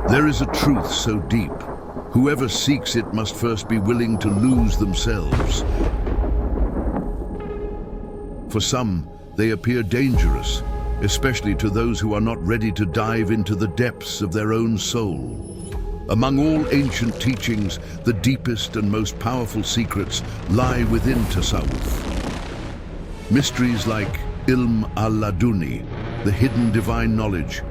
There is a truth so deep, whoever seeks it must first be willing to lose themselves. For some, they appear dangerous, especially to those who are not ready to dive into the depths of their own soul. Among all ancient teachings, the deepest and most powerful secrets lie within Tasawwuf. Mysteries like Ilm al-Ladunni, the hidden divine knowledge.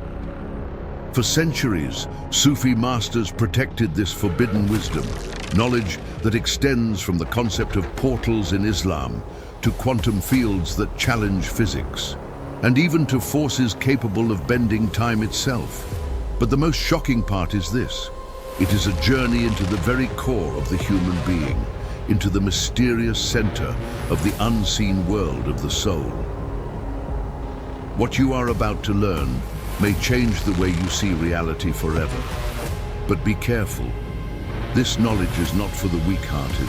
For centuries, Sufi masters protected this forbidden wisdom, knowledge that extends from the concept of portals in Islam to quantum fields that challenge physics, and even to forces capable of bending time itself. But the most shocking part is this. It is a journey into the very core of the human being, into the mysterious center of the unseen world of the soul. What you are about to learn may change the way you see reality forever. But be careful. This knowledge is not for the weak-hearted.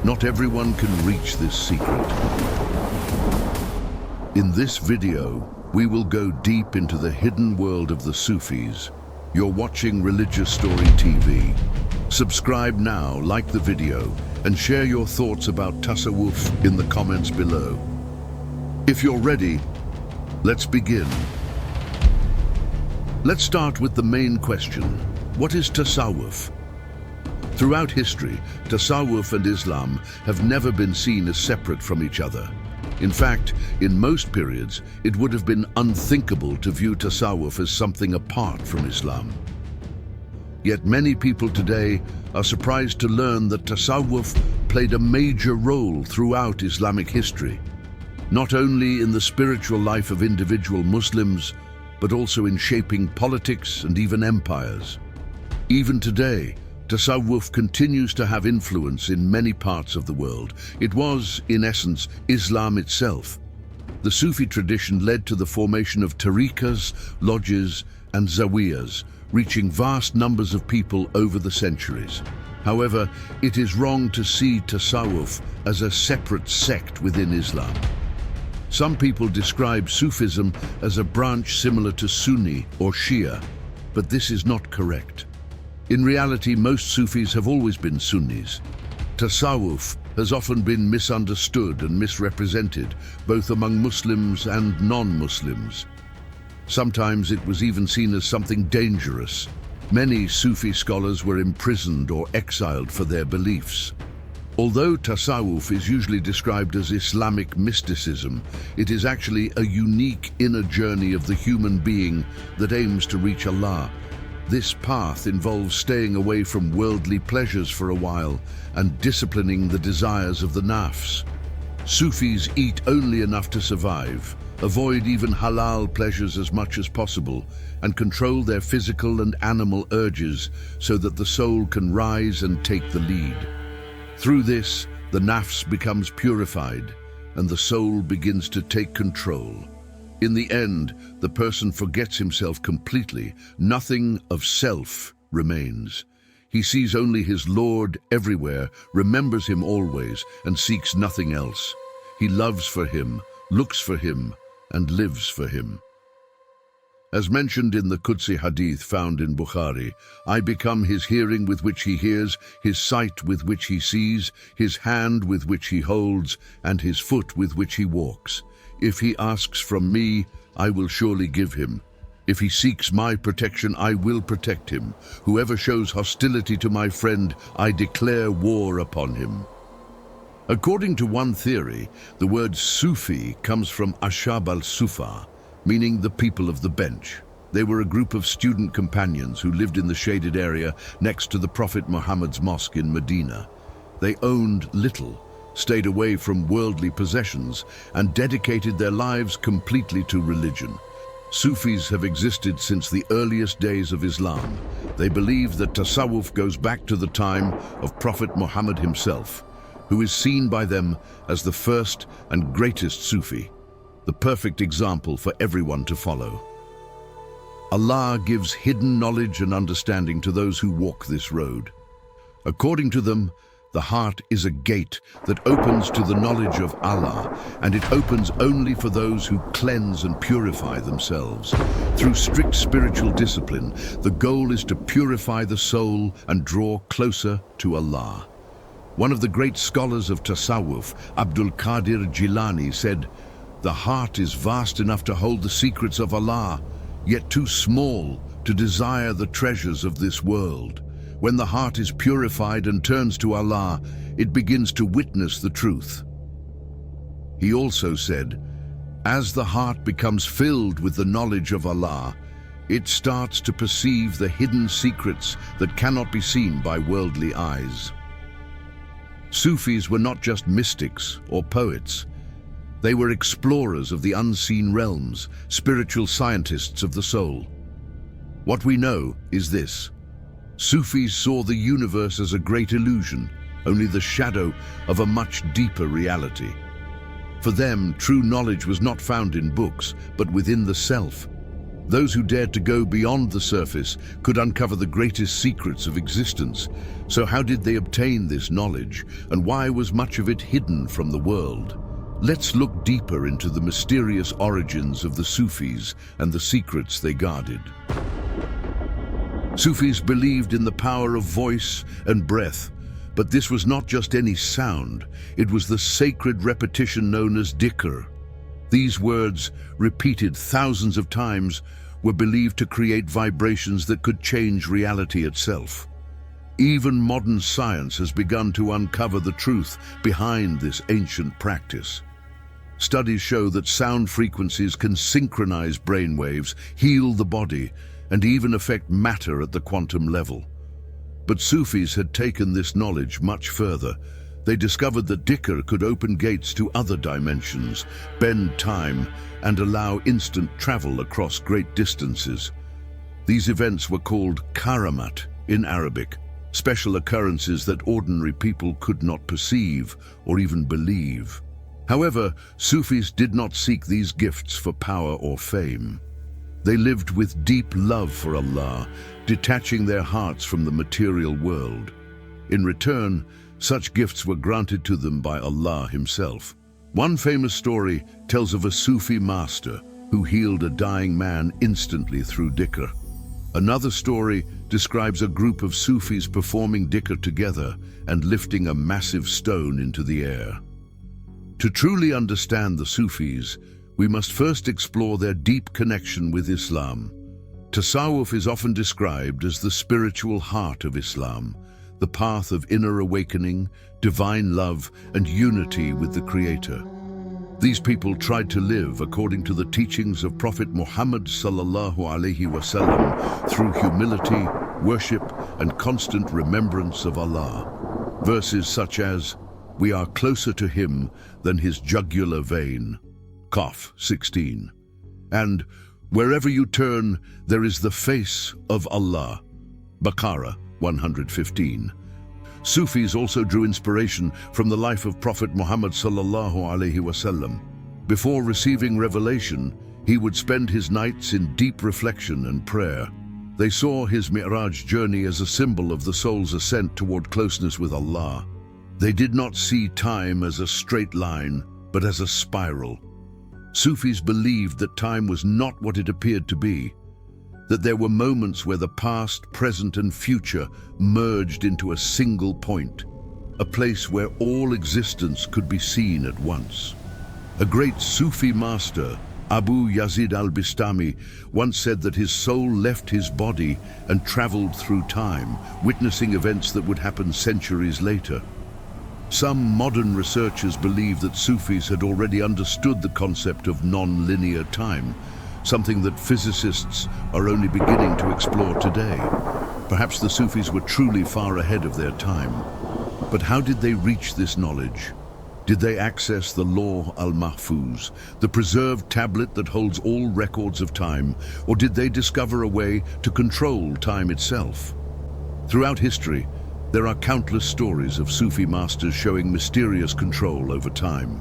Not everyone can reach this secret. In this video, we will go deep into the hidden world of the Sufis. You're watching Religious Story TV. Subscribe now, like the video, and share your thoughts about Tasawwuf in the comments below. If you're ready, let's begin. Let's start with the main question. What is Tasawwuf? Throughout history, Tasawwuf and Islam have never been seen as separate from each other. In fact, in most periods, it would have been unthinkable to view Tasawwuf as something apart from Islam. Yet many people today are surprised to learn that Tasawwuf played a major role throughout Islamic history, not only in the spiritual life of individual Muslims, but also in shaping politics and even empires. Even today, Tasawwuf continues to have influence in many parts of the world. It was, in essence, Islam itself. The Sufi tradition led to the formation of tariqas, lodges, and zawiyas, reaching vast numbers of people over the centuries. However, it is wrong to see Tasawwuf as a separate sect within Islam. Some people describe Sufism as a branch similar to Sunni or Shia, but this is not correct. In reality, most Sufis have always been Sunnis. Tasawwuf has often been misunderstood and misrepresented, both among Muslims and non-Muslims. Sometimes it was even seen as something dangerous. Many Sufi scholars were imprisoned or exiled for their beliefs. Although Tasawwuf is usually described as Islamic mysticism, it is actually a unique inner journey of the human being that aims to reach Allah. This path involves staying away from worldly pleasures for a while and disciplining the desires of the Nafs. Sufis eat only enough to survive, avoid even halal pleasures as much as possible, and control their physical and animal urges so that the soul can rise and take the lead. Through this, the Nafs becomes purified and the soul begins to take control. In the end, the person forgets himself completely. Nothing of self remains. He sees only his Lord everywhere, remembers him always, and seeks nothing else. He loves for him, looks for him, and lives for him. As mentioned in the Qudsi hadith found in Bukhari, I become his hearing with which he hears, his sight with which he sees, his hand with which he holds, and his foot with which he walks. If he asks from me, I will surely give him. If he seeks my protection, I will protect him. Whoever shows hostility to my friend, I declare war upon him. According to one theory, the word Sufi comes from Ashab al-Suffa, meaning the people of the bench. They were a group of student companions who lived in the shaded area next to the Prophet Muhammad's mosque in Medina. They owned little, stayed away from worldly possessions, and dedicated their lives completely to religion. Sufis have existed since the earliest days of Islam. They believe that Tasawwuf goes back to the time of Prophet Muhammad himself, who is seen by them as the first and greatest Sufi, the perfect example for everyone to follow. Allah gives hidden knowledge and understanding to those who walk this road. According to them, The heart is a gate that opens to the knowledge of Allah, and it opens only for those who cleanse and purify themselves. Through strict spiritual discipline, the goal is to purify the soul and draw closer to Allah. One of the great scholars of Tasawwuf, Abdul Qadir Jilani, said, "The heart is vast enough to hold the secrets of Allah, yet too small to desire the treasures of this world. When the heart is purified and turns to Allah, it begins to witness the truth." He also said, "As the heart becomes filled with the knowledge of Allah, it starts to perceive the hidden secrets that cannot be seen by worldly eyes." Sufis were not just mystics or poets. They were explorers of the unseen realms, spiritual scientists of the soul. What we know is this: Sufis saw the universe as a great illusion, only the shadow of a much deeper reality. For them, true knowledge was not found in books, but within the self. Those who dared to go beyond the surface could uncover the greatest secrets of existence. So how did they obtain this knowledge, and why was much of it hidden from the world? Let's look deeper into the mysterious origins of the Sufis and the secrets they guarded. Sufis believed in the power of voice and breath, but this was not just any sound. It was the sacred repetition known as Dhikr. These words, repeated thousands of times, were believed to create vibrations that could change reality itself. Even modern science has begun to uncover the truth behind this ancient practice. Studies show that sound frequencies can synchronize brainwaves, heal the body, and even affect matter at the quantum level. But Sufis had taken this knowledge much further. They discovered that Dhikr could open gates to other dimensions, bend time, and allow instant travel across great distances. These events were called Karamat in Arabic, special occurrences that ordinary people could not perceive or even believe. However, Sufis did not seek these gifts for power or fame. They lived with deep love for Allah, detaching their hearts from the material world. In return, such gifts were granted to them by Allah Himself. One famous story tells of a Sufi master who healed a dying man instantly through Dhikr. Another story describes a group of Sufis performing Dhikr together and lifting a massive stone into the air. To truly understand the Sufis, we must first explore their deep connection with Islam. Tasawwuf is often described as the spiritual heart of Islam, the path of inner awakening, divine love, and unity with the Creator. These people tried to live according to the teachings of Prophet Muhammad sallallahu alaihi wasallam through humility, worship, and constant remembrance of Allah. Verses such as, "We are closer to Him than His jugular vein," Qaf 16, and "Wherever you turn, there is the face of Allah," Baqa 115. Sufis also drew inspiration from the life of Prophet Muhammad sallallahu alaihi wasallam. Before receiving revelation, he would spend his nights in deep reflection and prayer. They saw his Mi'raj journey as a symbol of the soul's ascent toward closeness with Allah. They did not see time as a straight line, but as a spiral. Sufis believed that time was not what it appeared to be, that there were moments where the past, present, and future merged into a single point, a place where all existence could be seen at once. A great Sufi master, Abu Yazid al-Bistami, once said that his soul left his body and traveled through time, witnessing events that would happen centuries later. Some modern researchers believe that Sufis had already understood the concept of non-linear time, something that physicists are only beginning to explore today. Perhaps the Sufis were truly far ahead of their time. But how did they reach this knowledge? Did they access the Law al-Mahfuz, the preserved tablet that holds all records of time, or did they discover a way to control time itself? Throughout history, there are countless stories of Sufi masters showing mysterious control over time.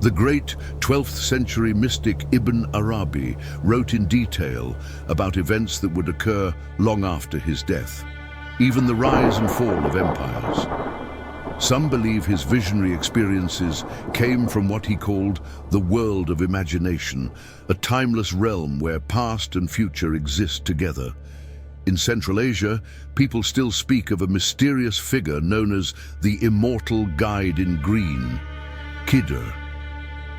The great 12th century mystic Ibn Arabi wrote in detail about events that would occur long after his death, even the rise and fall of empires. Some believe his visionary experiences came from what he called the world of imagination, a timeless realm where past and future exist together. In Central Asia, people still speak of a mysterious figure known as the immortal guide in green, Khidr.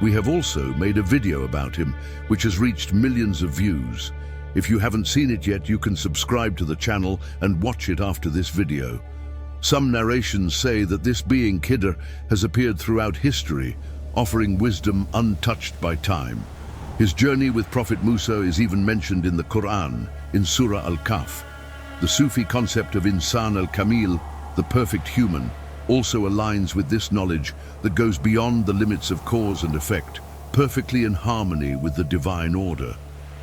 We have also made a video about him, which has reached millions of views. If you haven't seen it yet, you can subscribe to the channel and watch it after this video. Some narrations say that this being Khidr has appeared throughout history, offering wisdom untouched by time. His journey with Prophet Musa is even mentioned in the Qur'an, in Surah Al-Kahf. The Sufi concept of Ihsan al-Kamil, the perfect human, also aligns with this knowledge that goes beyond the limits of cause and effect, perfectly in harmony with the divine order.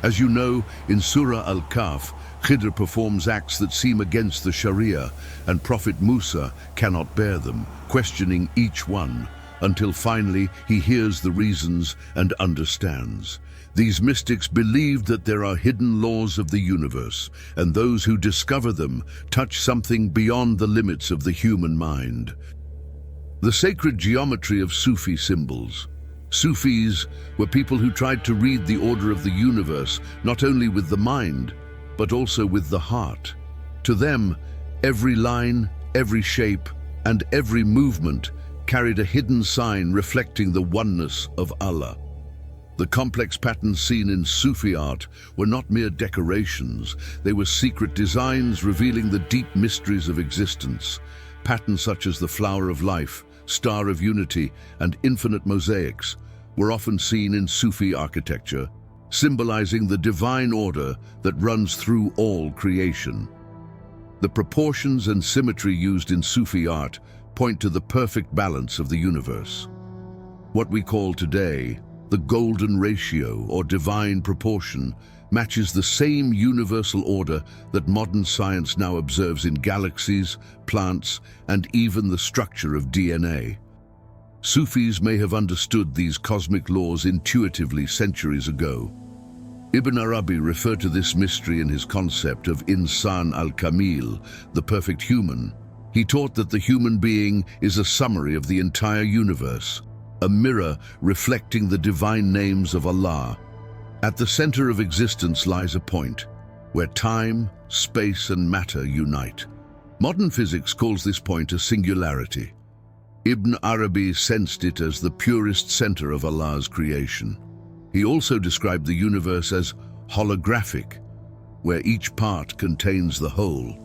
As you know, in Surah Al-Kahf, Khidr performs acts that seem against the Sharia, and Prophet Musa cannot bear them, questioning each one, until finally he hears the reasons and understands. These mystics believe that there are hidden laws of the universe, and those who discover them touch something beyond the limits of the human mind. The sacred geometry of Sufi symbols. Sufis were people who tried to read the order of the universe not only with the mind, but also with the heart. To them, every line, every shape, and every movement carried a hidden sign reflecting the oneness of Allah. The complex patterns seen in Sufi art were not mere decorations, they were secret designs revealing the deep mysteries of existence. Patterns such as the flower of life, star of unity, and infinite mosaics were often seen in Sufi architecture, symbolizing the divine order that runs through all creation. The proportions and symmetry used in Sufi art point to the perfect balance of the universe. What we call today the golden ratio or divine proportion matches the same universal order that modern science now observes in galaxies, plants, and even the structure of DNA. Sufis may have understood these cosmic laws intuitively centuries ago. Ibn Arabi referred to this mystery in his concept of Ihsan al-Kamil, the perfect human. He taught that the human being is a summary of the entire universe, a mirror reflecting the divine names of Allah. At the center of existence lies a point where time, space, and matter unite. Modern physics calls this point a singularity. Ibn Arabi sensed it as the purest center of Allah's creation. He also described the universe as holographic, where each part contains the whole.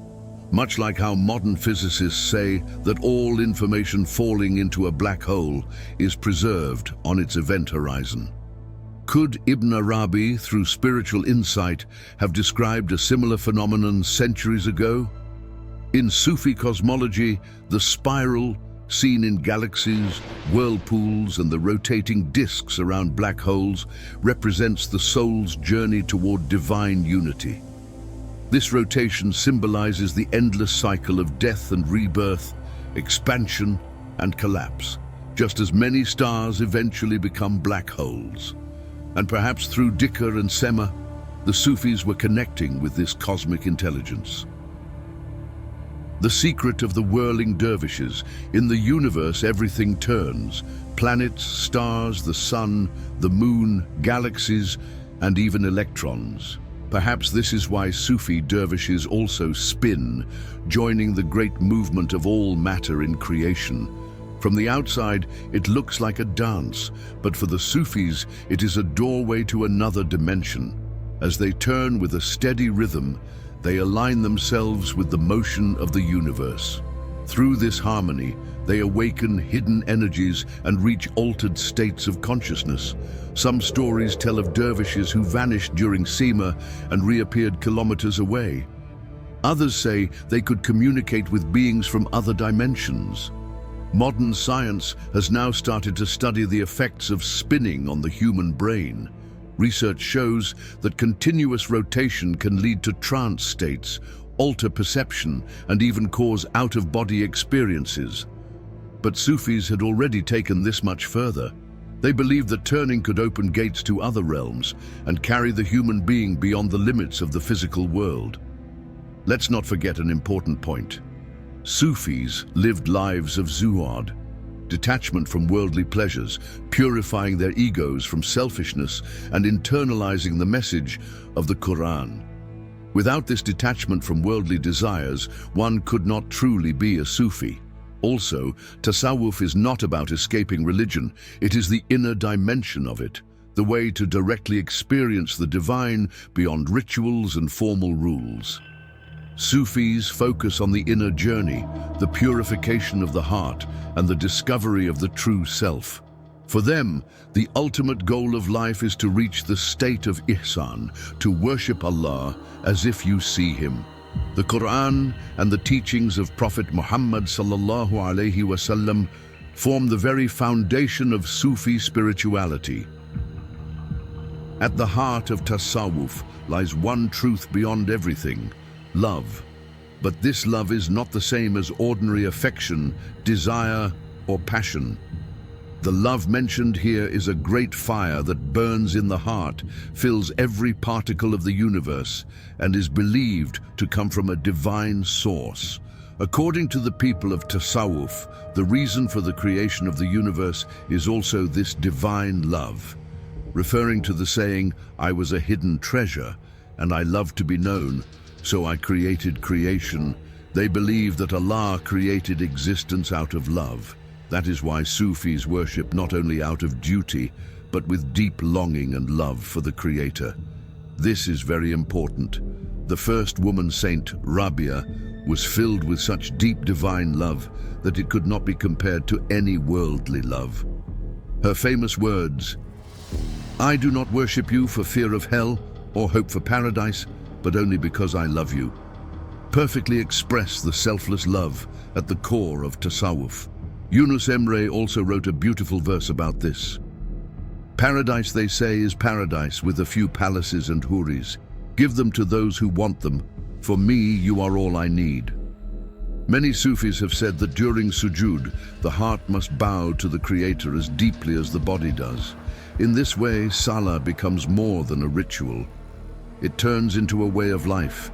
Much like how modern physicists say that all information falling into a black hole is preserved on its event horizon. Could Ibn Arabi, through spiritual insight, have described a similar phenomenon centuries ago? In Sufi cosmology, the spiral, seen in galaxies, whirlpools, and the rotating disks around black holes, represents the soul's journey toward divine unity. This rotation symbolizes the endless cycle of death and rebirth, expansion and collapse, just as many stars eventually become black holes. And perhaps through Dhikr and Sema, the Sufis were connecting with this cosmic intelligence. The secret of the whirling dervishes. In the universe, everything turns. Planets, stars, the sun, the moon, galaxies, and even electrons. Perhaps this is why Sufi dervishes also spin, joining the great movement of all matter in creation. From the outside, it looks like a dance, but for the Sufis, it is a doorway to another dimension. As they turn with a steady rhythm, they align themselves with the motion of the universe. Through this harmony, they awaken hidden energies and reach altered states of consciousness. Some stories tell of dervishes who vanished during Sema and reappeared kilometers away. Others say they could communicate with beings from other dimensions. Modern science has now started to study the effects of spinning on the human brain. Research shows that continuous rotation can lead to trance states, alter perception, and even cause out-of-body experiences. But Sufis had already taken this much further. They believed that turning could open gates to other realms and carry the human being beyond the limits of the physical world. Let's not forget an important point. Sufis lived lives of zuhad, detachment from worldly pleasures, purifying their egos from selfishness and internalizing the message of the Qur'an. Without this detachment from worldly desires, one could not truly be a Sufi. Also, Tasawwuf is not about escaping religion, it is the inner dimension of it, the way to directly experience the divine beyond rituals and formal rules. Sufis focus on the inner journey, the purification of the heart, and the discovery of the true self. For them, the ultimate goal of life is to reach the state of Ihsan, to worship Allah as if you see Him. The Qur'an and the teachings of Prophet Muhammad sallallahu alaihi wasallam form the very foundation of Sufi spirituality. At the heart of Tasawwuf lies one truth beyond everything: love. But this love is not the same as ordinary affection, desire, or passion. The love mentioned here is a great fire that burns in the heart, fills every particle of the universe, and is believed to come from a divine source. According to the people of Tasawwuf, the reason for the creation of the universe is also this divine love. Referring to the saying, "I was a hidden treasure, and I loved to be known, so I created creation," they believe that Allah created existence out of love. That is why Sufis worship not only out of duty, but with deep longing and love for the Creator. This is very important. The first woman saint, Rabia, was filled with such deep divine love that it could not be compared to any worldly love. Her famous words, "I do not worship you for fear of hell or hope for paradise, but only because I love you," perfectly express the selfless love at the core of Tasawwuf. Yunus Emre also wrote a beautiful verse about this. "Paradise, they say, is paradise with a few palaces and houris. Give them to those who want them. For me, you are all I need." Many Sufis have said that during sujood, the heart must bow to the Creator as deeply as the body does. In this way, Salah becomes more than a ritual. It turns into a way of life.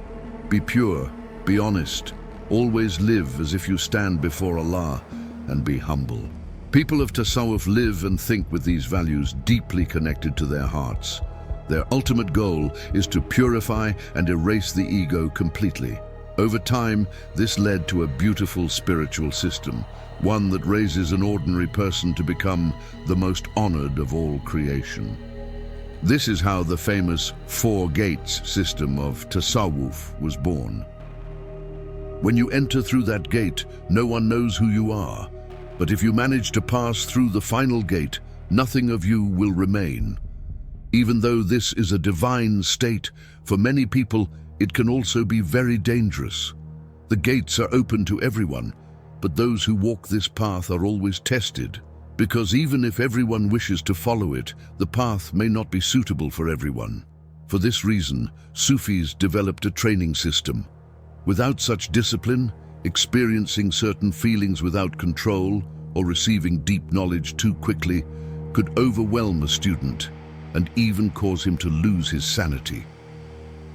Be pure, be honest, always live as if you stand before Allah, and be humble. People of Tasawwuf live and think with these values deeply connected to their hearts. Their ultimate goal is to purify and erase the ego completely. Over time, this led to a beautiful spiritual system, one that raises an ordinary person to become the most honored of all creation. This is how the famous Four Gates system of Tasawwuf was born. When you enter through that gate, no one knows who you are. But if you manage to pass through the final gate, nothing of you will remain. Even though this is a divine state, for many people, it can also be very dangerous. The gates are open to everyone, but those who walk this path are always tested, because even if everyone wishes to follow it, the path may not be suitable for everyone. For this reason, Sufis developed a training system. Without such discipline, experiencing certain feelings without control or receiving deep knowledge too quickly could overwhelm a student and even cause him to lose his sanity.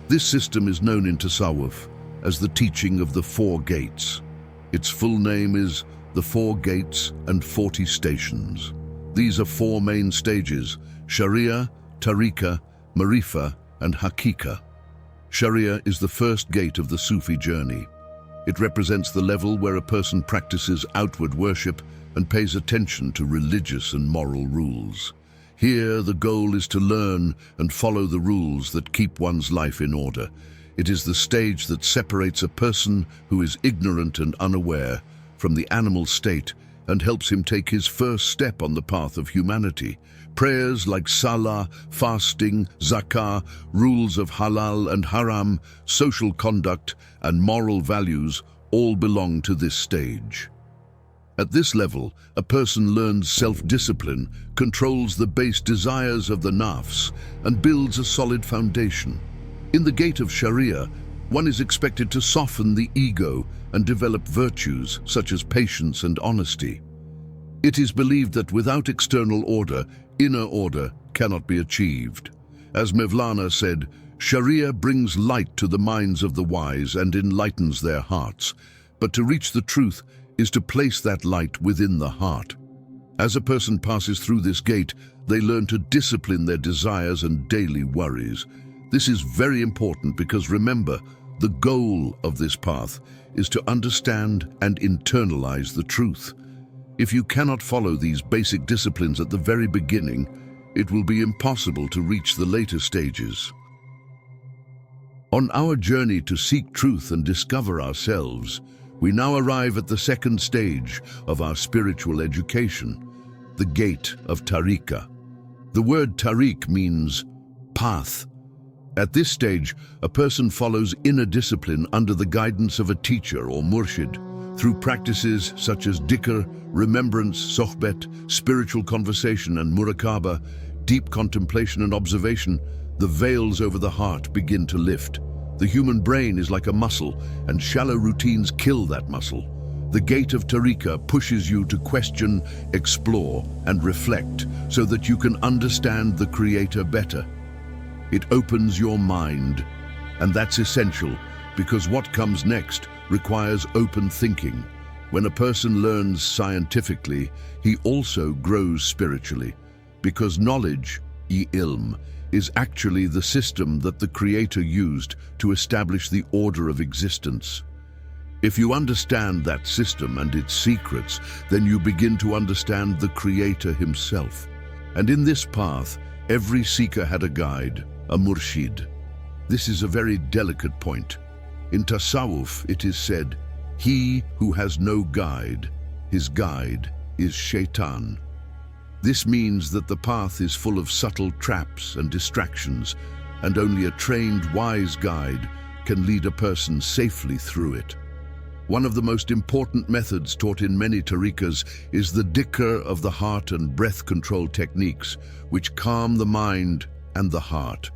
This system is known in Tasawwuf as the teaching of the Four Gates. Its full name is the 4 Gates and 40 Stations. These are 4 main stages: Sharia, Tariqa, Marifa, and Haqiqa. Sharia is the first gate of the Sufi journey. It represents the level where a person practices outward worship and pays attention to religious and moral rules. Here, the goal is to learn and follow the rules that keep one's life in order. It is the stage that separates a person who is ignorant and unaware from the animal state and helps him take his first step on the path of humanity. Prayers like Salah, fasting, zakah, rules of halal and haram, social conduct, and moral values all belong to this stage. At this level, a person learns self-discipline, controls the base desires of the Nafs, and builds a solid foundation. In the gate of Sharia, one is expected to soften the ego and develop virtues such as patience and honesty. It is believed that without external order, inner order cannot be achieved. As Mevlana said, Sharia brings light to the minds of the wise and enlightens their hearts, But to reach the truth is to place that light within the heart. As a person passes through this gate, they learn to discipline their desires and daily worries. This is very important because remember, the goal of this path is to understand and internalize the truth. If you cannot follow these basic disciplines at the very beginning, it will be impossible to reach the later stages. On our journey to seek truth and discover ourselves, we now arrive at the second stage of our spiritual education, the gate of Tariqa. The word Tariq means path. At this stage, a person follows inner discipline under the guidance of a teacher or murshid. Through practices such as Dhikr, remembrance, sohbet, spiritual conversation and muraqabah, deep contemplation and observation, the veils over the heart begin to lift. The human brain is like a muscle, and shallow routines kill that muscle. The gate of Tariqa pushes you to question, explore, and reflect so that you can understand the Creator better. It opens your mind, and that's essential because what comes next requires open thinking. When a person learns scientifically, he also grows spiritually, because knowledge, ilm, is actually the system that the Creator used to establish the order of existence. If you understand that system and its secrets, then you begin to understand the Creator himself. And in this path, every seeker had a guide, a murshid. This is a very delicate point. In Tasawwuf, it is said, "He who has no guide, his guide is shaitan." This means that the path is full of subtle traps and distractions, and only a trained, wise guide can lead a person safely through it. One of the most important methods taught in many tariqas is the Dhikr of the heart and breath control techniques, which calm the mind and the heart.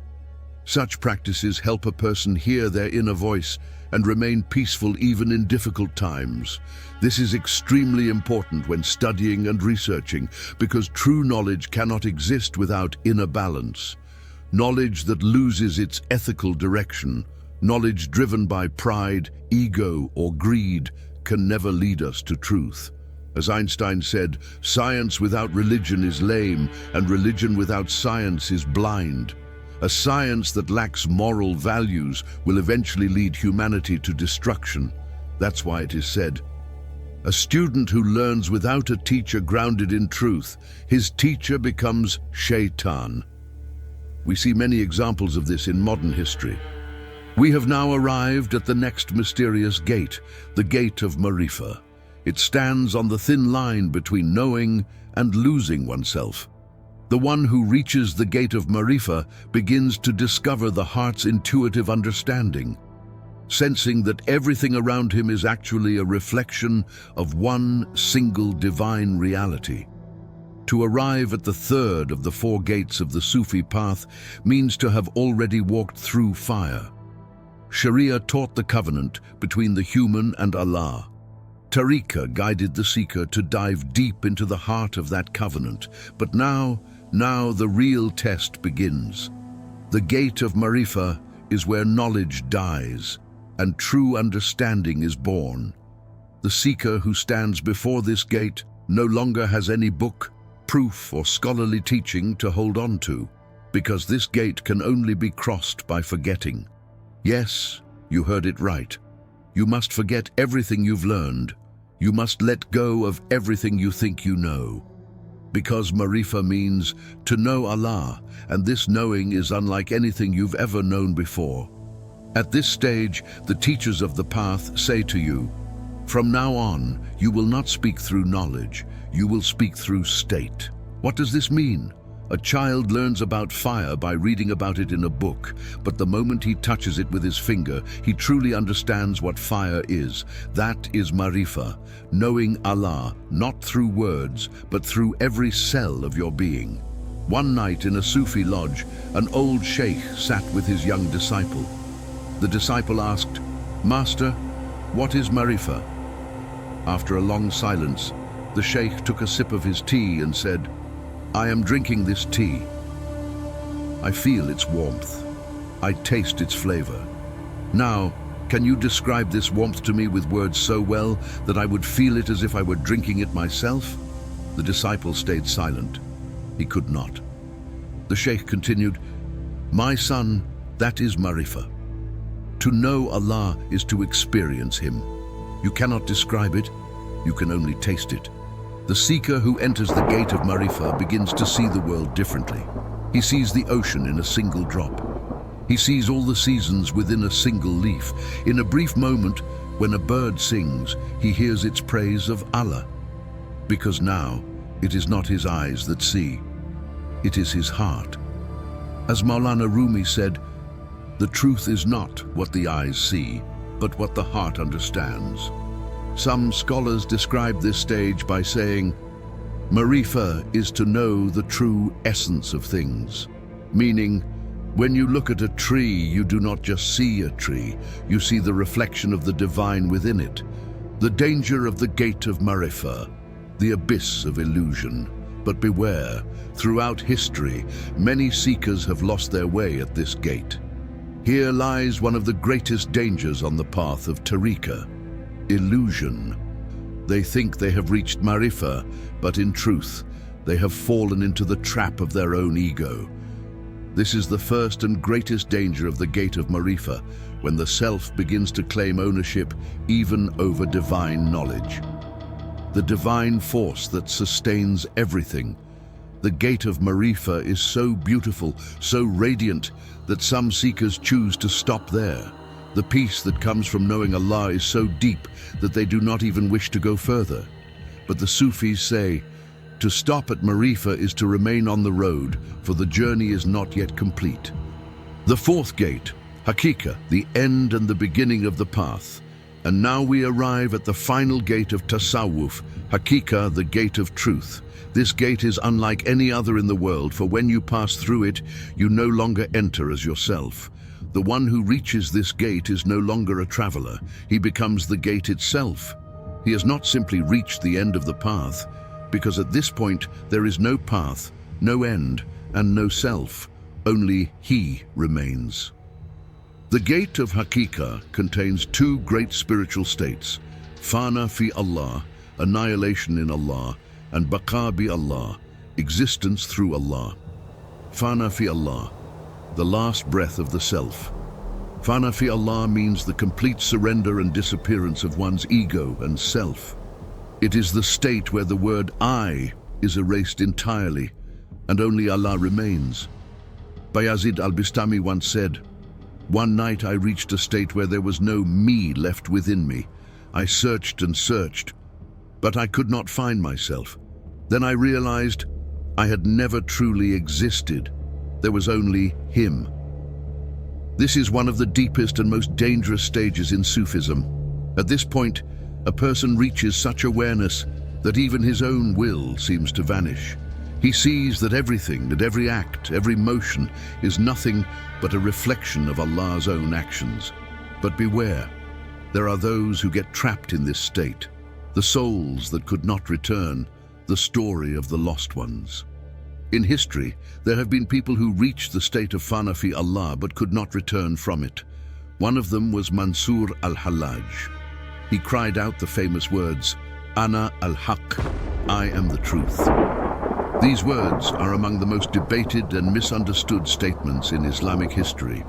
Such practices help a person hear their inner voice and remain peaceful even in difficult times. This is extremely important when studying and researching, because true knowledge cannot exist without inner balance. Knowledge that loses its ethical direction, knowledge driven by pride, ego, or greed, can never lead us to truth. As Einstein said, "Science without religion is lame, and religion without science is blind." A science that lacks moral values will eventually lead humanity to destruction. That's why it is said, "A student who learns without a teacher grounded in truth, his teacher becomes shaitan." We see many examples of this in modern history. We have now arrived at the next mysterious gate, the gate of Marifa. It stands on the thin line between knowing and losing oneself. The one who reaches the gate of Marifa begins to discover the heart's intuitive understanding, sensing that everything around him is actually a reflection of one single divine reality. To arrive at the third of the four gates of the Sufi path means to have already walked through fire. Sharia taught the covenant between the human and Allah. Tariqa guided the seeker to dive deep into the heart of that covenant. But now the real test begins. The gate of Marifa is where knowledge dies and true understanding is born. The seeker who stands before this gate no longer has any book, proof, or scholarly teaching to hold on to, because this gate can only be crossed by forgetting. Yes, you heard it right. You must forget everything you've learned. You must let go of everything you think you know. Because Marifa means to know Allah, and this knowing is unlike anything you've ever known before. At this stage, the teachers of the path say to you, "From now on, you will not speak through knowledge, you will speak through state." What does this mean? A child learns about fire by reading about it in a book, but the moment he touches it with his finger, he truly understands what fire is. That is Marifa, knowing Allah, not through words, but through every cell of your being. One night in a Sufi lodge, an old sheikh sat with his young disciple. The disciple asked, "Master, what is Marifa?" After a long silence, the sheikh took a sip of his tea and said, "I am drinking this tea. I feel its warmth. I taste its flavor. Now, Can you describe this warmth to me with words so well that I would feel it as if I were drinking it myself?" The disciple stayed silent. He could not. The Sheikh continued, "My son, that is Marifa. To know Allah is to experience Him. You cannot describe it, you can only taste it. The seeker who enters the gate of Marifa begins to see the world differently. He sees the ocean in a single drop. He sees all the seasons within a single leaf. In a brief moment, when a bird sings, he hears its praise of Allah. Because now, it is not his eyes that see, it is his heart. As Maulana Rumi said, the truth is not what the eyes see, but what the heart understands. Some scholars describe this stage by saying, Marifa is to know the true essence of things, meaning, when you look at a tree, you do not just see a tree, you see the reflection of the divine within it. The danger of the gate of Marifa, the abyss of illusion. But beware, throughout history, many seekers have lost their way at this gate. Here lies one of the greatest dangers on the path of Tariqa, illusion. They think they have reached Marifa, but in truth, they have fallen into the trap of their own ego. This is the first and greatest danger of the gate of Marifa, when the self begins to claim ownership even over divine knowledge. The divine force that sustains everything. The gate of Marifa is so beautiful, so radiant, that some seekers choose to stop there. The peace that comes from knowing Allah is so deep that they do not even wish to go further. But the Sufis say, to stop at Marifa is to remain on the road, for the journey is not yet complete. The fourth gate, Haqiqa, the end and the beginning of the path. And now we arrive at the final gate of Tasawwuf, Haqiqa, the gate of truth. This gate is unlike any other in the world, for when you pass through it, you no longer enter as yourself. The one who reaches this gate is no longer a traveler. He becomes the gate itself. He has not simply reached the end of the path, because at this point there is no path, no end, and no self. Only He remains. The gate of Haqiqa contains two great spiritual states, Fana fi Allah, annihilation in Allah, and Baqa bi Allah, existence through Allah. Fana fi Allah, the last breath of the self. Fana fi Allah means the complete surrender and disappearance of one's ego and self. It is the state where the word I is erased entirely, and only Allah remains. Bayazid al-Bistami once said, "One night I reached a state where there was no me left within me. I searched and searched, but I could not find myself. Then I realized I had never truly existed. There was only Him." This is one of the deepest and most dangerous stages in Sufism. At this point, a person reaches such awareness that even his own will seems to vanish. He sees that everything, that every act, every motion is nothing but a reflection of Allah's own actions. But beware, there are those who get trapped in this state, the souls that could not return, the story of the lost ones. In history, there have been people who reached the state of Fana fi Allah but could not return from it. One of them was Mansur al-Hallaj. He cried out the famous words, "Ana al-Haq, I am the truth." These words are among the most debated and misunderstood statements in Islamic history.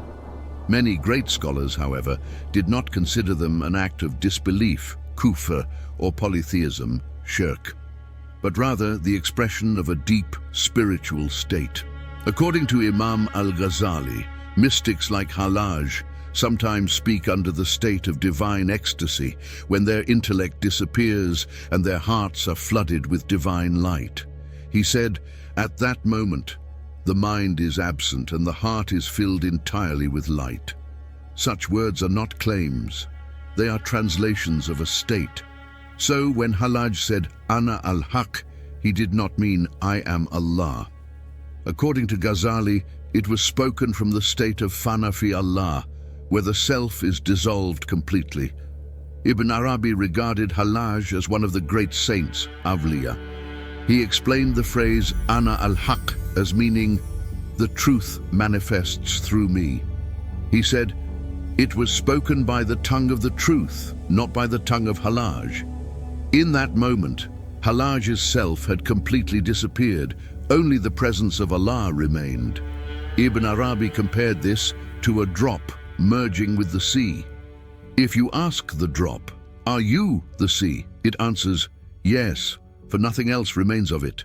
Many great scholars, however, did not consider them an act of disbelief, kufr, or polytheism, shirk, but rather the expression of a deep spiritual state. According to Imam al-Ghazali, mystics like Hallaj sometimes speak under the state of divine ecstasy, when their intellect disappears and their hearts are flooded with divine light. He said, at that moment, the mind is absent and the heart is filled entirely with light. Such words are not claims. They are translations of a state. So when Hallaj said, "Ana al-Haq," he did not mean, "I am Allah." According to Ghazali, it was spoken from the state of Fana fi Allah, where the self is dissolved completely. Ibn Arabi regarded Hallaj as one of the great saints, Awliya. He explained the phrase "Ana al-Haq" as meaning, "the truth manifests through me." He said, It was spoken by the tongue of the truth, not by the tongue of al-Hallaj. In that moment, Hallaj's self had completely disappeared. Only the presence of Allah remained. Ibn Arabi compared this to a drop merging with the sea. If you ask the drop, "Are you the sea?" it answers, "Yes," for nothing else remains of it.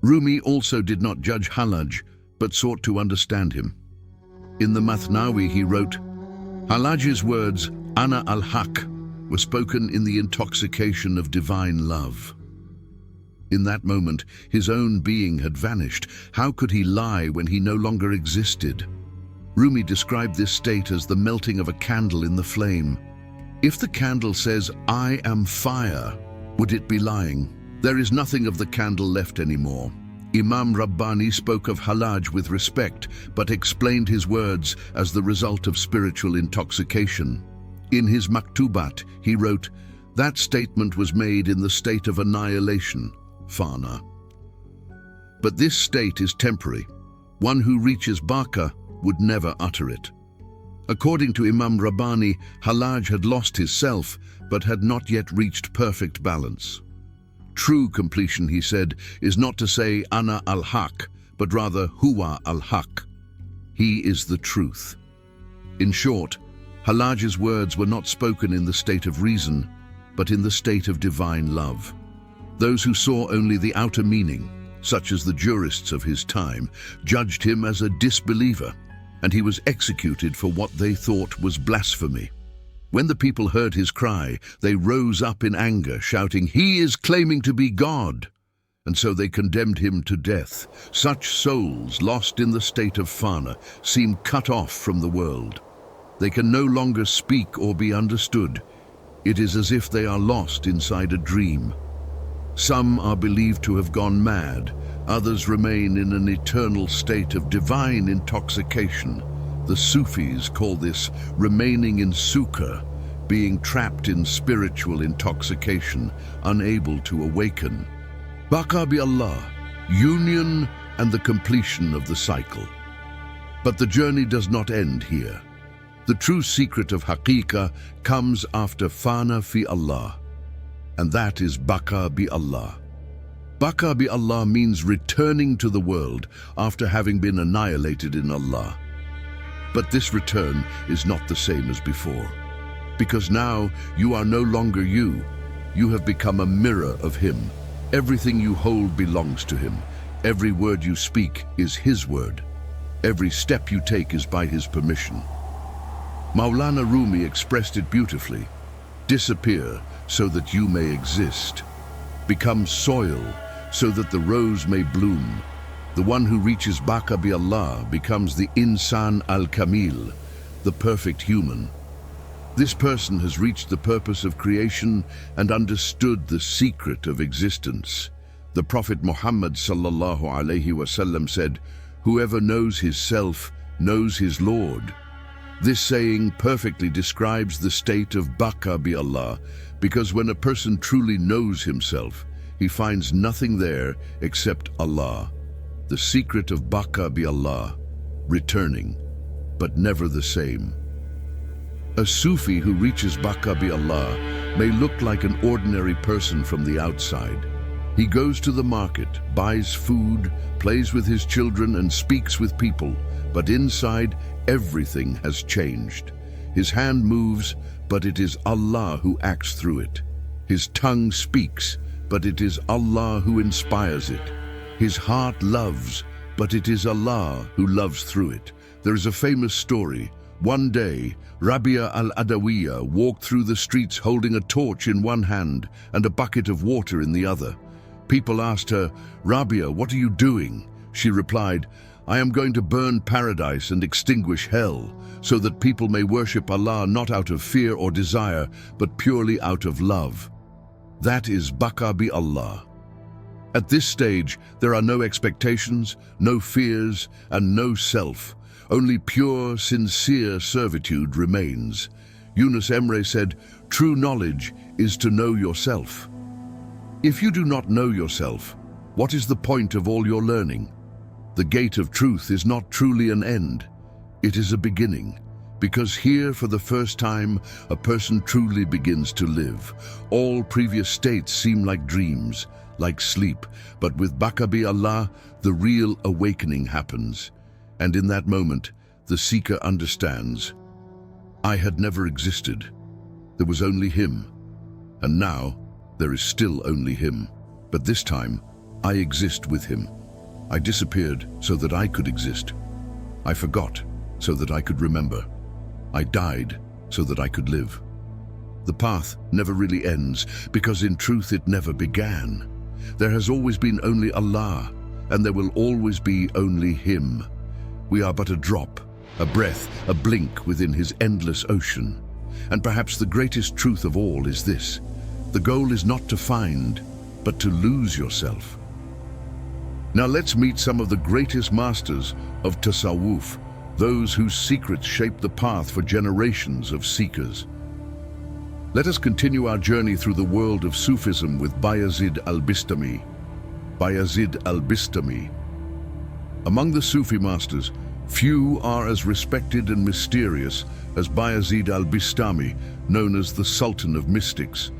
Rumi also did not judge Hallaj, but sought to understand him. In the Mathnawi he wrote, "Hallaj's words, Ana al-Haq, were spoken in the intoxication of divine love." In that moment, his own being had vanished. How could he lie when he no longer existed? Rumi described this state as the melting of a candle in the flame. If the candle says, "I am fire," would it be lying? There is nothing of the candle left anymore. Imam Rabbani spoke of Hallaj with respect, but explained his words as the result of spiritual intoxication. In his Maktubat, he wrote, "That statement was made in the state of annihilation, Fana. But this state is temporary. One who reaches Baqa would never utter it." According to Imam Rabbani, Hallaj had lost his self, but had not yet reached perfect balance. True completion, he said, is not to say Ana al-Haq, but rather Huwa al-Haq. He is the truth. In short, Hallaj's words were not spoken in the state of reason, but in the state of divine love. Those who saw only the outer meaning, such as the jurists of his time, judged him as a disbeliever, and he was executed for what they thought was blasphemy. When the people heard his cry, they rose up in anger, shouting, "He is claiming to be God!" And so they condemned him to death. Such souls, lost in the state of Fana, seem cut off from the world. They can no longer speak or be understood. It is as if they are lost inside a dream. Some are believed to have gone mad. Others remain in an eternal state of divine intoxication. The Sufis call this remaining in sukha, being trapped in spiritual intoxication, unable to awaken. Baqa bi Allah, union and the completion of the cycle. But the journey does not end here. The true secret of Haqiqa comes after Fana fi Allah, and that is Baqa bi Allah. Baqa bi Allah means returning to the world after having been annihilated in Allah. But this return is not the same as before, because now you are no longer you. You have become a mirror of Him. Everything you hold belongs to Him. Every word you speak is His word. Every step you take is by His permission. Maulana Rumi expressed it beautifully. Disappear so that you may exist. Become soil so that the rose may bloom. The one who reaches Baqa bi Allah becomes the Ihsan al-Kamil, the perfect human. This person has reached the purpose of creation and understood the secret of existence. The Prophet Muhammad sallallahu alaihi wasallam said, "Whoever knows his self knows his Lord." This saying perfectly describes the state of Baqa bi Allah, because when a person truly knows himself, he finds nothing there except Allah. The secret of Baqa bi Allah, returning, but never the same. A Sufi who reaches Baqa bi Allah may look like an ordinary person from the outside. He goes to the market, buys food, plays with his children and speaks with people, but inside everything has changed. His hand moves, but it is Allah who acts through it. His tongue speaks, but it is Allah who inspires it. His heart loves, but it is Allah who loves through it. There is a famous story. One day, Rabia al-Adawiyya walked through the streets holding a torch in one hand and a bucket of water in the other. People asked her, "Rabia, what are you doing?" She replied, "I am going to burn paradise and extinguish hell, so that people may worship Allah not out of fear or desire, but purely out of love." That is Baqa bi Allah. At this stage, there are no expectations, no fears, and no self. Only pure, sincere servitude remains. Yunus Emre said, "True knowledge is to know yourself." If you do not know yourself, what is the point of all your learning? The gate of truth is not truly an end. It is a beginning. Because here, for the first time, a person truly begins to live. All previous states seem like dreams, like sleep, but with Baqa bi Allah, the real awakening happens. And in that moment, the seeker understands, I had never existed. There was only him. And now, there is still only him. But this time, I exist with him. I disappeared so that I could exist. I forgot so that I could remember. I died so that I could live. The path never really ends, because in truth it never began. There has always been only Allah, and there will always be only Him. We are but a drop, a breath, a blink within His endless ocean. And perhaps the greatest truth of all is this: the goal is not to find, but to lose yourself. Now let's meet some of the greatest masters of Tasawwuf, those whose secrets shape the path for generations of seekers. Let us continue our journey through the world of Sufism with Bayazid al-Bistami. Bayazid al-Bistami. Among the Sufi masters, few are as respected and mysterious as Bayazid al-Bistami, known as the Sultan of Mystics.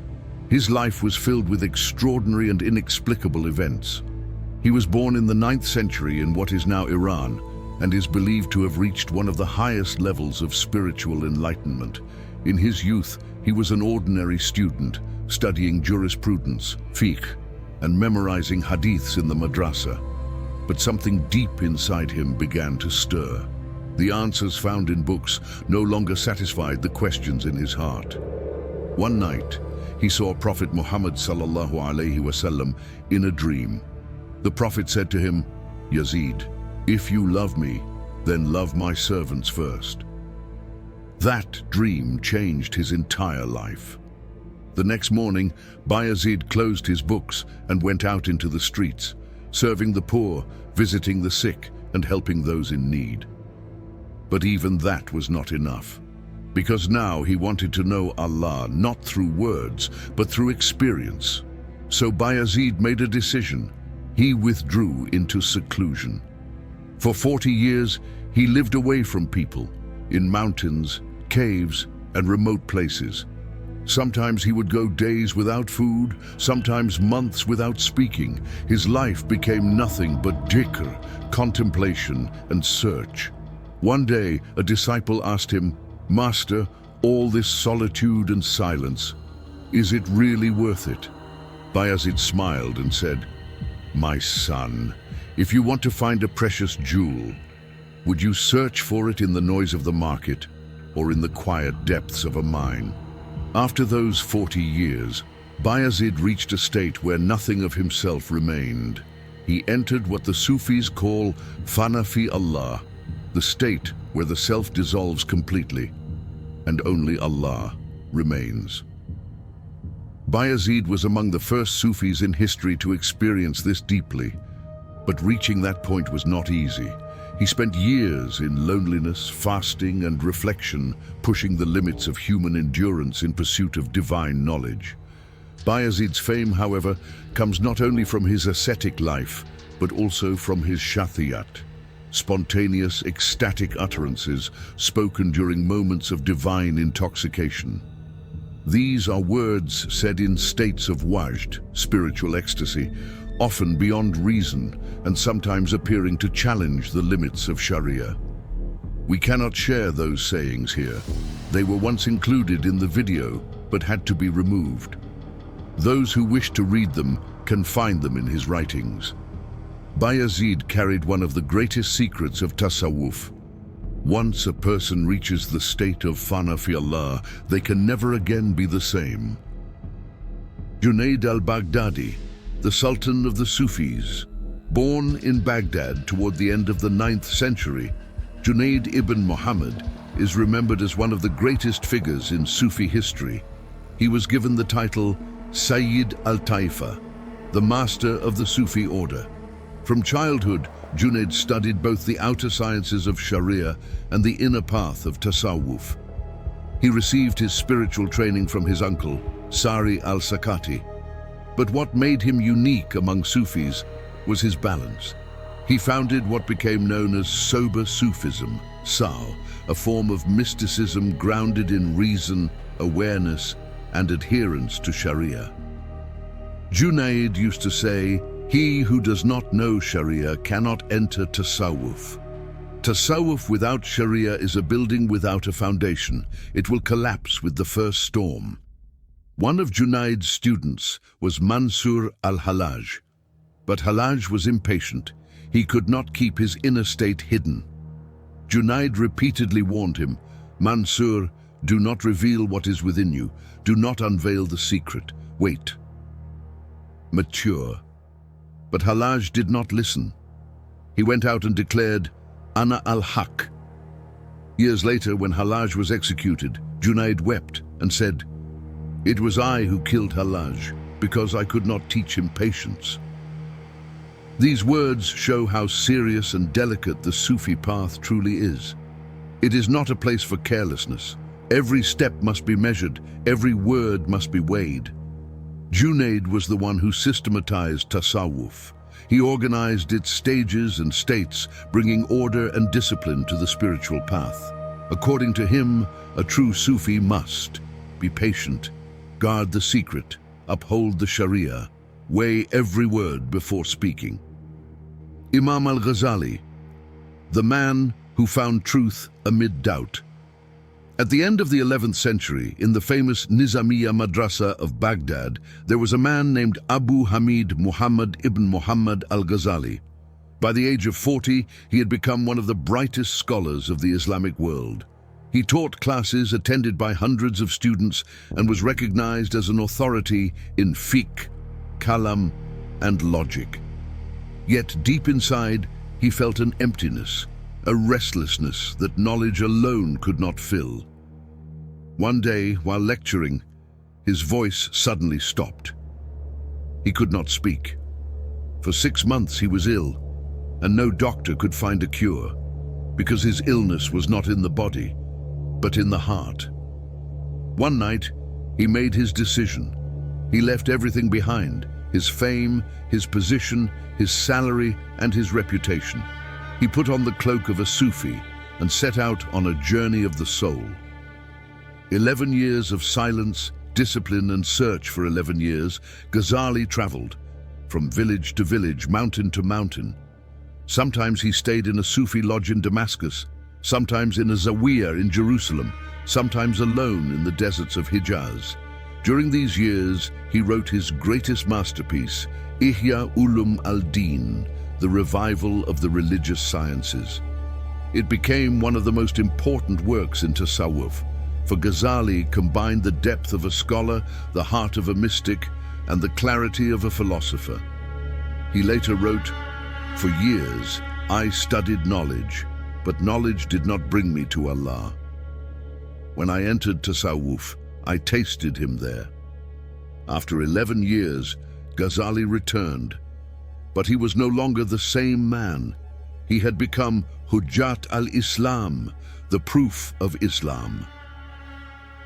His life was filled with extraordinary and inexplicable events. He was born in the 9th century in what is now Iran, and is believed to have reached one of the highest levels of spiritual enlightenment. In his youth, he was an ordinary student, studying jurisprudence, fiqh, and memorizing hadiths in the madrasa. But something deep inside him began to stir. The answers found in books no longer satisfied the questions in his heart. One night, he saw Prophet Muhammad sallallahu alaihi wasallam in a dream. The Prophet said to him, "Yazid, if you love me, then love my servants first." That dream changed his entire life. The next morning, Bayazid closed his books and went out into the streets, serving the poor, visiting the sick, and helping those in need. But even that was not enough, because now he wanted to know Allah not through words, but through experience. So Bayazid made a decision. He withdrew into seclusion. For 40 years, he lived away from people, in mountains, caves, and remote places. Sometimes he would go days without food, sometimes months without speaking. His life became nothing but dhikr, contemplation, and search. One day, a disciple asked him, "Master, all this solitude and silence, is it really worth it?" Bayazid smiled and said, "My son, if you want to find a precious jewel, would you search for it in the noise of the market or in the quiet depths of a mine?" After those 40 years, Bayazid reached a state where nothing of himself remained. He entered what the Sufis call Fana fi Allah, the state where the self dissolves completely and only Allah remains. Bayazid was among the first Sufis in history to experience this deeply, but reaching that point was not easy. He spent years in loneliness, fasting, and reflection, pushing the limits of human endurance in pursuit of divine knowledge. Bayazid's fame, however, comes not only from his ascetic life, but also from his shathiyat, spontaneous, ecstatic utterances spoken during moments of divine intoxication. These are words said in states of wajd, spiritual ecstasy, often beyond reason and sometimes appearing to challenge the limits of Sharia. We cannot share those sayings here. They were once included in the video, but had to be removed. Those who wish to read them can find them in his writings. Bayazid carried one of the greatest secrets of Tasawwuf. Once a person reaches the state of Fana fi Allah, they can never again be the same. Junayd al-Baghdadi, the Sultan of the Sufis. Born in Baghdad toward the end of the 9th century, Junayd ibn Muhammad is remembered as one of the greatest figures in Sufi history. He was given the title Sayyid al-Taifa, the master of the Sufi order. From childhood, Junayd studied both the outer sciences of Sharia and the inner path of Tasawwuf. He received his spiritual training from his uncle, Sari al-Sakati. But what made him unique among Sufis was his balance. He founded what became known as sober Sufism, a form of mysticism grounded in reason, awareness, and adherence to Sharia. Junayd used to say, "He who does not know Sharia cannot enter Tasawwuf." Tasawwuf without Sharia is a building without a foundation. It will collapse with the first storm. One of Junayd's students was Mansur al-Hallaj. But Hallaj was impatient. He could not keep his inner state hidden. Junayd repeatedly warned him, "Mansur, do not reveal what is within you. Do not unveil the secret. Wait. Mature." But Hallaj did not listen. He went out and declared, "Ana al-Haq." Years later, when Hallaj was executed, Junayd wept and said, "It was I who killed Hallaj because I could not teach him patience." These words show how serious and delicate the Sufi path truly is. It is not a place for carelessness. Every step must be measured, every word must be weighed. Junayd was the one who systematized Tasawwuf. He organized its stages and states, bringing order and discipline to the spiritual path. According to him, a true Sufi must be patient, guard the secret, uphold the Sharia, weigh every word before speaking. Imam al-Ghazali, the man who found truth amid doubt. At the end of the 11th century, in the famous Nizamiya Madrasa of Baghdad, there was a man named Abu Hamid Muhammad ibn Muhammad al-Ghazali. By the age of 40, he had become one of the brightest scholars of the Islamic world. He taught classes attended by hundreds of students and was recognized as an authority in fiqh, kalam, and logic. Yet deep inside, he felt an emptiness, a restlessness that knowledge alone could not fill. One day, while lecturing, his voice suddenly stopped. He could not speak. For 6 months he was ill, and no doctor could find a cure, because his illness was not in the body, but in the heart. One night, he made his decision. He left everything behind, his fame, his position, his salary, and his reputation. He put on the cloak of a Sufi and set out on a journey of the soul. 11 years of silence, discipline, and search. For 11 years, Ghazali traveled from village to village, mountain to mountain. Sometimes he stayed in a Sufi lodge in Damascus, sometimes in a Zawiya in Jerusalem, sometimes alone in the deserts of Hijaz. During these years, he wrote his greatest masterpiece, Ihya Ulum al-Din, the revival of the religious sciences. It became one of the most important works in Tasawwuf, for Ghazali combined the depth of a scholar, the heart of a mystic, and the clarity of a philosopher. He later wrote, "For years, I studied knowledge, but knowledge did not bring me to Allah. When I entered Tasawwuf, I tasted him there." After 11 years, Ghazali returned, but he was no longer the same man. He had become Hujjat al-Islam, the proof of Islam.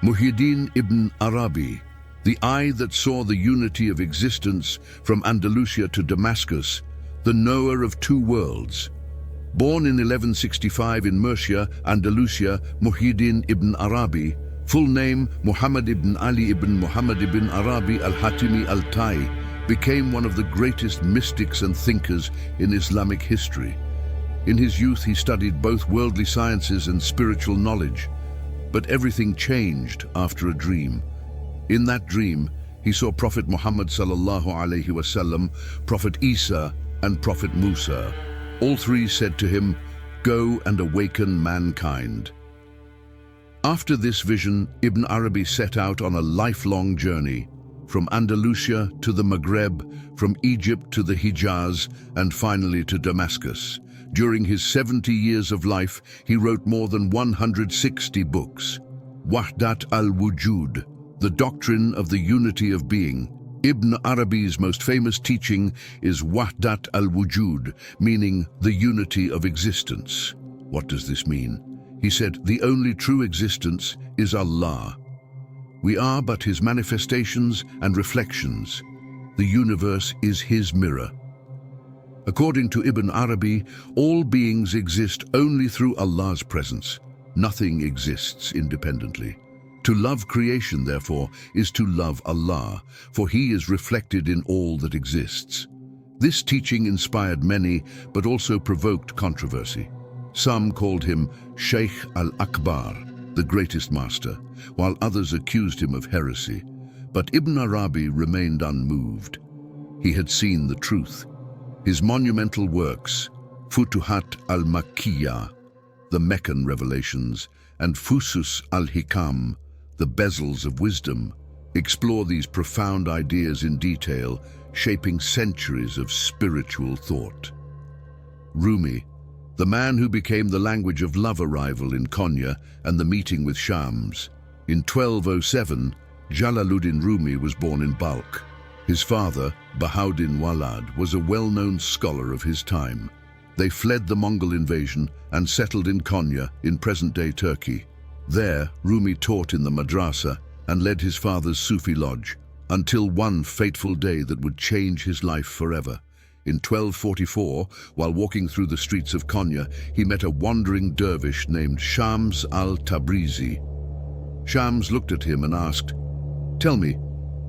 Muhyiddin ibn Arabi, the eye that saw the unity of existence from Andalusia to Damascus, the knower of two worlds. Born in 1165 in Murcia, Andalusia, Muhyiddin ibn Arabi, full name Muhammad ibn Ali ibn Muhammad ibn Arabi al-Hatimi al-Tai, became one of the greatest mystics and thinkers in Islamic history. In his youth, he studied both worldly sciences and spiritual knowledge. But everything changed after a dream. In that dream, he saw Prophet Muhammad sallallahu alaihi wasallam, Prophet Isa, and Prophet Musa. All three said to him, "Go and awaken mankind." After this vision, Ibn Arabi set out on a lifelong journey, from Andalusia to the Maghreb, from Egypt to the Hijaz, and finally to Damascus. During his 70 years of life, he wrote more than 160 books. Wahdat al-Wujud, the doctrine of the unity of being. Ibn Arabi's most famous teaching is Wahdat al-Wujud, meaning the unity of existence. What does this mean? He said, the only true existence is Allah. We are but His manifestations and reflections. The universe is His mirror. According to Ibn Arabi, all beings exist only through Allah's presence. Nothing exists independently. To love creation, therefore, is to love Allah, for He is reflected in all that exists. This teaching inspired many, but also provoked controversy. Some called him Sheikh al-Akbar, the greatest master, while others accused him of heresy. But Ibn Arabi remained unmoved. He had seen the truth. His monumental works, Futuhat al-Makkiyah, the Meccan revelations, and Fusus al-Hikam, the bezels of wisdom, explore these profound ideas in detail, shaping centuries of spiritual thought. Rumi, the man who became the language of love arrival in Konya and the meeting with Shams. In 1207, Jalaluddin Rumi was born in Balkh. His father, Bahauddin Walad, was a well-known scholar of his time. They fled the Mongol invasion and settled in Konya in present-day Turkey. There, Rumi taught in the madrasa and led his father's Sufi lodge, until one fateful day that would change his life forever. In 1244, while walking through the streets of Konya, he met a wandering dervish named Shams al-Tabrizi. Shams looked at him and asked, "Tell me,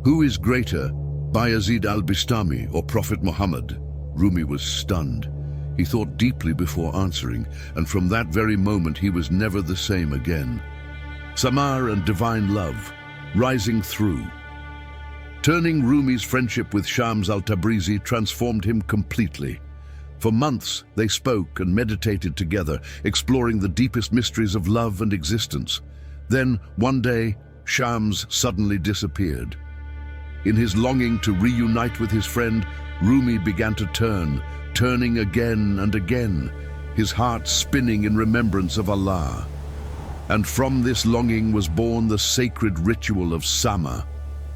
who is greater, Bayazid al-Bistami or Prophet Muhammad?" Rumi was stunned. He thought deeply before answering, and from that very moment he was never the same again. Samar and divine love, rising through. Turning Rumi's friendship with Shams al-Tabrizi transformed him completely. For months they spoke and meditated together, exploring the deepest mysteries of love and existence. Then, one day, Shams suddenly disappeared. In his longing to reunite with his friend, Rumi began to turning again and again, his heart spinning in remembrance of Allah. And from this longing was born the sacred ritual of Sema,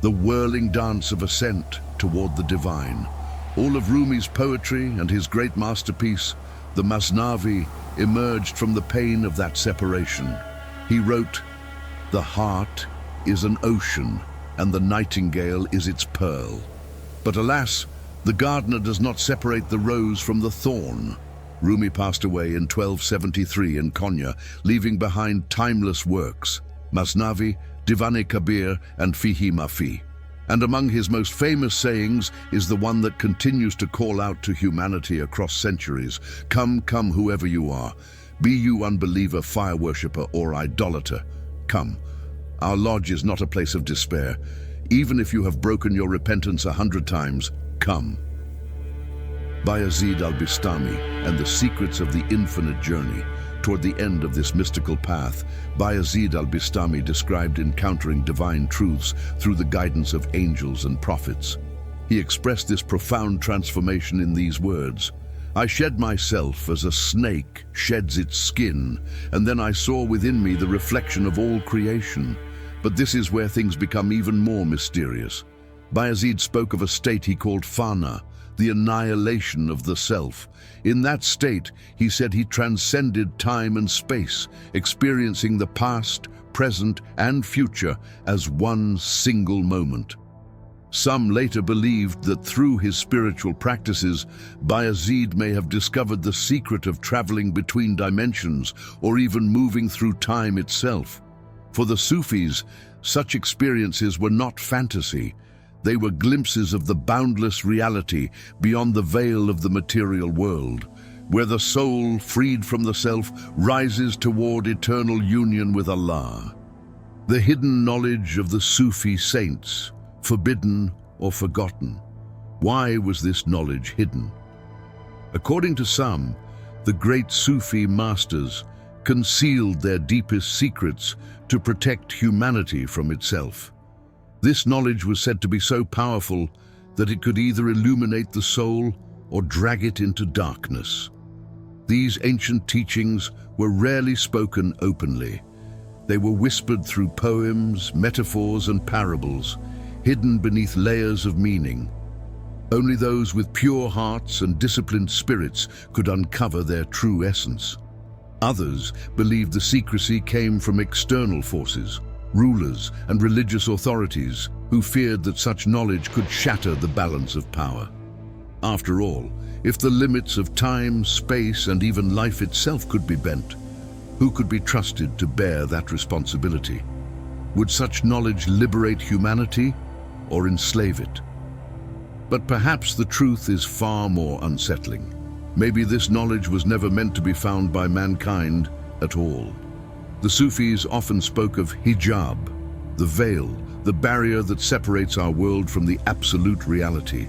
the whirling dance of ascent toward the divine. All of Rumi's poetry and his great masterpiece, the Masnavi, emerged from the pain of that separation. He wrote, "The heart is an ocean, and the nightingale is its pearl. But alas, the gardener does not separate the rose from the thorn." Rumi passed away in 1273 in Konya, leaving behind timeless works, Masnavi, Divan-e-Kabir, and Fihi Mafi. And among his most famous sayings is the one that continues to call out to humanity across centuries: "Come, come, whoever you are. Be you unbeliever, fire worshipper, or idolater. Come. Our lodge is not a place of despair. Even if you have broken your repentance 100 times, come." Bayazid al-Bistami and the secrets of the infinite journey. Toward the end of this mystical path, Bayazid al-Bistami described encountering divine truths through the guidance of angels and prophets. He expressed this profound transformation in these words: "I shed myself as a snake sheds its skin, and then I saw within me the reflection of all creation. But this is where things become even more mysterious." Bayazid spoke of a state he called Fana, the annihilation of the self. In that state, he said he transcended time and space, experiencing the past, present, and future as one single moment. Some later believed that through his spiritual practices, Bayazid may have discovered the secret of traveling between dimensions or even moving through time itself. For the Sufis, such experiences were not fantasy. They were glimpses of the boundless reality beyond the veil of the material world, where the soul, freed from the self, rises toward eternal union with Allah. The hidden knowledge of the Sufi saints, forbidden or forgotten. Why was this knowledge hidden? According to some, the great Sufi masters concealed their deepest secrets to protect humanity from itself. This knowledge was said to be so powerful that it could either illuminate the soul or drag it into darkness. These ancient teachings were rarely spoken openly. They were whispered through poems, metaphors, and parables, hidden beneath layers of meaning. Only those with pure hearts and disciplined spirits could uncover their true essence. Others believed the secrecy came from external forces, rulers and religious authorities who feared that such knowledge could shatter the balance of power. After all, if the limits of time, space, and even life itself could be bent, who could be trusted to bear that responsibility? Would such knowledge liberate humanity or enslave it? But perhaps the truth is far more unsettling. Maybe this knowledge was never meant to be found by mankind at all. The Sufis often spoke of hijab, the veil, the barrier that separates our world from the absolute reality.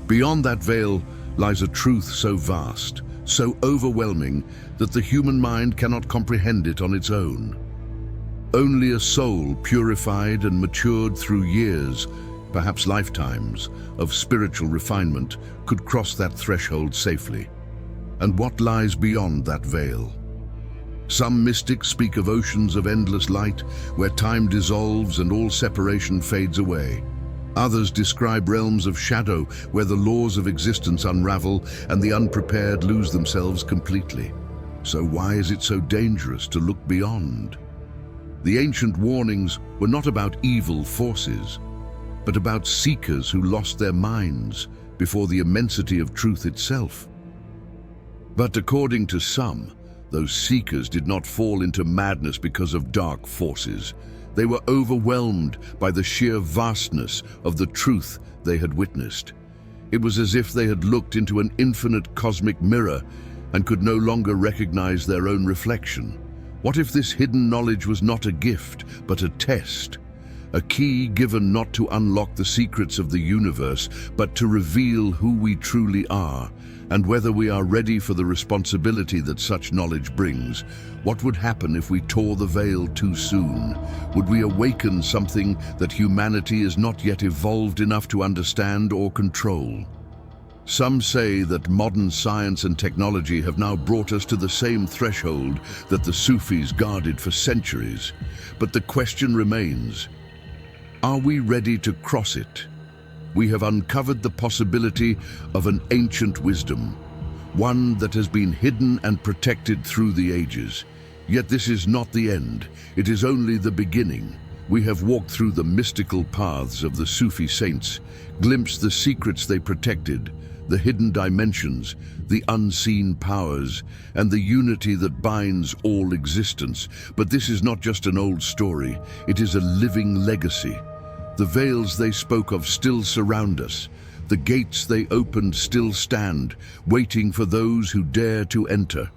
Beyond that veil lies a truth so vast, so overwhelming, that the human mind cannot comprehend it on its own. Only a soul purified and matured through years, perhaps lifetimes, of spiritual refinement could cross that threshold safely. And what lies beyond that veil? Some mystics speak of oceans of endless light, where time dissolves and all separation fades away. Others describe realms of shadow, where the laws of existence unravel and the unprepared lose themselves completely. So why is it so dangerous to look beyond? The ancient warnings were not about evil forces, but about seekers who lost their minds before the immensity of truth itself. But according to some, those seekers did not fall into madness because of dark forces. They were overwhelmed by the sheer vastness of the truth they had witnessed. It was as if they had looked into an infinite cosmic mirror and could no longer recognize their own reflection. What if this hidden knowledge was not a gift, but a test? A key given not to unlock the secrets of the universe, but to reveal who we truly are, and whether we are ready for the responsibility that such knowledge brings. What would happen if we tore the veil too soon? Would we awaken something that humanity is not yet evolved enough to understand or control? Some say that modern science and technology have now brought us to the same threshold that the Sufis guarded for centuries. But the question remains, are we ready to cross it? We have uncovered the possibility of an ancient wisdom, one that has been hidden and protected through the ages. Yet this is not the end, it is only the beginning. We have walked through the mystical paths of the Sufi saints, glimpsed the secrets they protected, the hidden dimensions, the unseen powers, and the unity that binds all existence. But this is not just an old story, it is a living legacy. The veils they spoke of still surround us. The gates they opened still stand, waiting for those who dare to enter.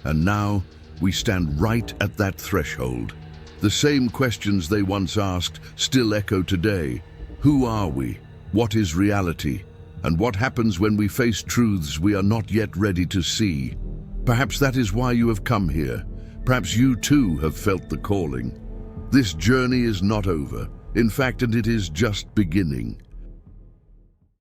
And now, we stand right at that threshold. The same questions they once asked still echo today. Who are we? What is reality? And what happens when we face truths we are not yet ready to see? Perhaps that is why you have come here. Perhaps you too have felt the calling. This journey is not over. In fact, and it is just beginning.